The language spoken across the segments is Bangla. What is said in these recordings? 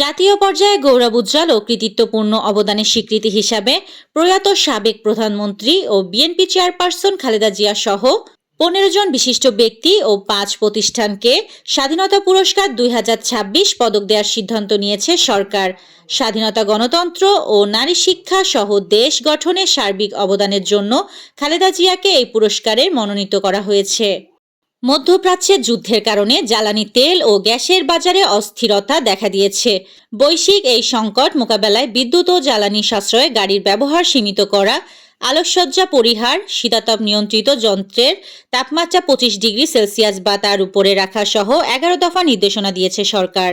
জাতীয় পর্যায়ে গৌরব উজ্জ্বল ও কৃতিত্বপূর্ণ অবদানের স্বীকৃতি হিসাবে প্রয়াত সাবেক প্রধানমন্ত্রী ও বিএনপি চেয়ারপারসন খালেদা জিয়া সহ 15 জন বিশিষ্ট ব্যক্তি ও 5 প্রতিষ্ঠানকে স্বাধীনতা পুরস্কার 2026 পদক দেওয়ার সিদ্ধান্ত নিয়েছে সরকার। স্বাধীনতা, গণতন্ত্র ও নারী শিক্ষা সহ দেশ গঠনে সার্বিক অবদানের জন্য খালেদা জিয়াকে এই পুরস্কারে মনোনীত করা হয়েছে। মধ্যপ্রাচ্যের যুদ্ধের কারণে জ্বালানি তেল ও গ্যাসের বাজারে অস্থিরতা দেখা দিয়েছে। বৈশ্বিক এই সংকট মোকাবেলায় বিদ্যুৎ ও জ্বালানি সাশ্রয়ে গাড়ির ব্যবহার সীমিত করা, আলোকসজ্জা পরিহার, শীতাতপ নিয়ন্ত্রিত যন্ত্রের তাপমাত্রা 25 ডিগ্রি সেলসিয়াস বা তার উপরে রাখা সহ 11 দফা নির্দেশনা দিয়েছে সরকার।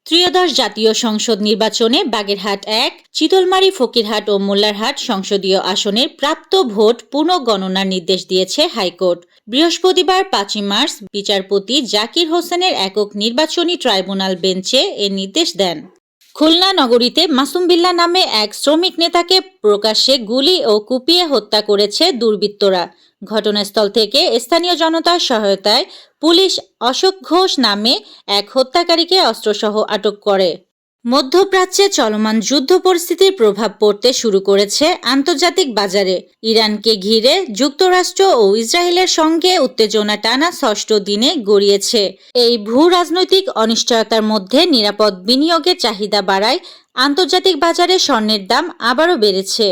ত্রয়োদশ জাতীয় সংসদ নির্বাচনে বাগেরহাট 1, চিতলমারী, ফকিরহাট ও মোল্লারহাট সংসদীয় আসনের প্রাপ্ত ভোট পুনঃগণনার নির্দেশ দিয়েছে হাইকোর্ট। বৃহস্পতিবার 5 মার্চ বিচারপতি জাকির হোসেনের একক নির্বাচনী ট্রাইব্যুনাল বেঞ্চে এ নির্দেশ দেন। খুলনা নগরীতে মাসুম বিল্লাহ নামে এক শ্রমিক নেতাকে প্রকাশ্যে গুলি ও কুপিয়ে হত্যা করেছে দুর্বৃত্তরা। ঘটনাস্থল থেকে স্থানীয় জনতার সহায়তায় পুলিশ অশোক ঘোষ নামে এক হত্যাকারীকে অস্ত্রসহ আটক করে। মধ্যপ্রাচ্যে চলমান যুদ্ধ পরিস্থিতির প্রভাব পড়তে শুরু করেছে আন্তর্জাতিক বাজারে। ইরানকে ঘিরে যুক্তরাষ্ট্র ও ইসরায়েলের সঙ্গে উত্তেজনা টানা 6ষ্ঠ দিনে গড়িয়েছে। এই ভূ রাজনৈতিক অনিশ্চয়তার মধ্যে নিরাপদ বিনিয়োগের চাহিদা বাড়ায় আন্তর্জাতিক বাজারে স্বর্ণের দাম আবারও বেড়েছে।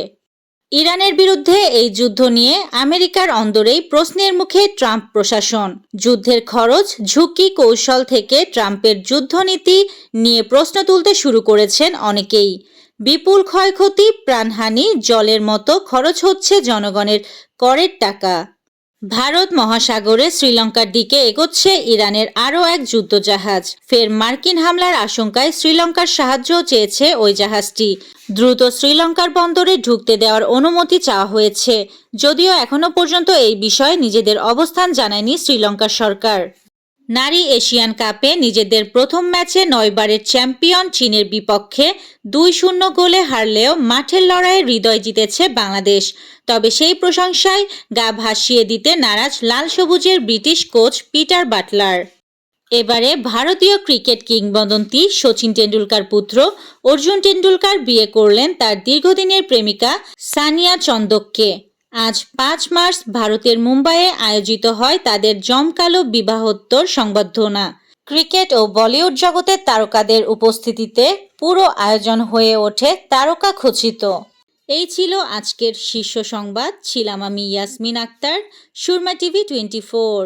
ইরানের বিরুদ্ধে এই যুদ্ধ নিয়ে আমেরিকার অন্দরেই প্রশ্নের মুখে ট্রাম্প প্রশাসন। যুদ্ধের খরচ, ঝুঁকি, কৌশল থেকে ট্রাম্পের যুদ্ধনীতি নিয়ে প্রশ্ন তুলতে শুরু করেছেন অনেকেই। বিপুল ক্ষয়ক্ষতি, প্রাণহানি, জলের মতো খরচ হচ্ছে জনগণের করের টাকা। ভারত মহাসাগরে শ্রীলঙ্কার দিকে এগোচ্ছে ইরানের আরও এক যুদ্ধজাহাজ। ফের মার্কিন হামলার আশঙ্কায় শ্রীলঙ্কার সাহায্যও চেয়েছে ওই জাহাজটি। দ্রুত শ্রীলঙ্কার বন্দরে ঢুকতে দেওয়ার অনুমতি চাওয়া হয়েছে, যদিও এখনো পর্যন্ত এই বিষয়ে নিজেদের অবস্থান জানায়নি শ্রীলঙ্কার সরকার। নারী এশিয়ান কাপে নিজেদের প্রথম ম্যাচে 9 বারের চ্যাম্পিয়ন চীনের বিপক্ষে 2-0 গোলে হারলেও মাঠের লড়াইয়ে হৃদয় জিতেছে বাংলাদেশ। তবে সেই প্রশংসায় গা ভাসিয়ে দিতে নারাজ লাল সবুজের ব্রিটিশ কোচ পিটার বাটলার। এবারে ভারতীয় ক্রিকেট কিংবদন্তি সচিন টেন্ডুলকার পুত্র অর্জুন টেন্ডুলকার বিয়ে করলেন তার দীর্ঘদিনের প্রেমিকা সানিয়া চন্দককে। আজ 5 মার্চ ভারতের মুম্বাইয়ে আয়োজিত হয় তাদের জমকালো বিবাহোত্তর সংবর্ধনা। ক্রিকেট ও বলিউড জগতের তারকাদের উপস্থিতিতে পুরো আয়োজন হয়ে ওঠে তারকা খচিত। এই ছিল আজকের শীর্ষ সংবাদ। ছিলাম আমি ইয়াসমিন আক্তার, সুরমা টিভি 24।